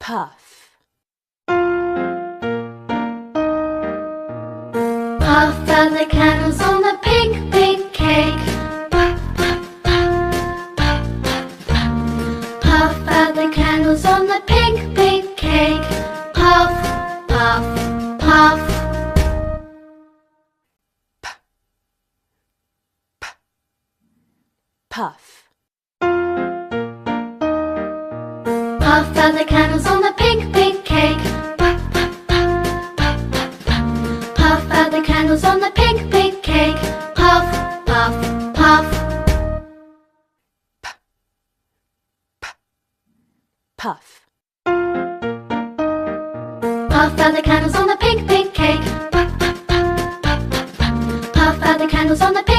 puff. Puff out the candles on the pink, pink cake. Puff out the candles on the pink, pink cake. Puff, puff, puff. Puff. Puff out the candles on the pink, pink cake. Puff out the candles on the pink, pink cake. Puff, puff, puff. Puff. Puff out the candles on the pink, pink cake. Puff out the candles on the pink.